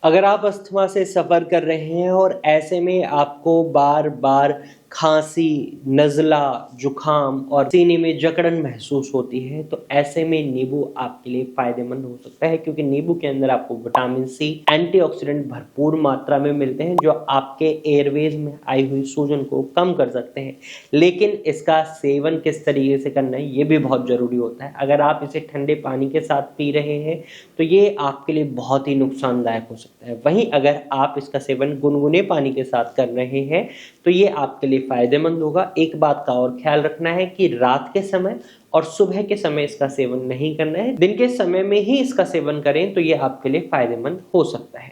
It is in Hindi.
अगर आप अस्थमा से सफ़र कर रहे हैं और ऐसे में आपको बार-बार खाँसी, नज़ला, जुकाम और सीने में जकड़न महसूस होती है, तो ऐसे में नींबू आपके लिए फ़ायदेमंद हो सकता है क्योंकि नींबू के अंदर आपको विटामिन सी, एंटीऑक्सीडेंट भरपूर मात्रा में मिलते हैं, जो आपके एयरवेज़ में आई हुई सूजन को कम कर सकते हैं। लेकिन इसका सेवन किस तरीके से करना है, ये भी बहुत ज़रूरी होता है। अगर आप इसे ठंडे पानी के साथ पी रहे हैं, तो ये आपके लिए बहुत ही नुकसानदायक हो सकता है। वहीं अगर आप इसका सेवन गुनगुने पानी के साथ कर रहे हैं, तो ये आपके लिए फ़ायदेमंद होगा। एक बात का और ख़्याल रखना है कि रात के समय और सुबह के समय इसका सेवन नहीं करना है। दिन के समय में ही इसका सेवन करें, तो ये आपके लिए फ़ायदेमंद हो सकता है।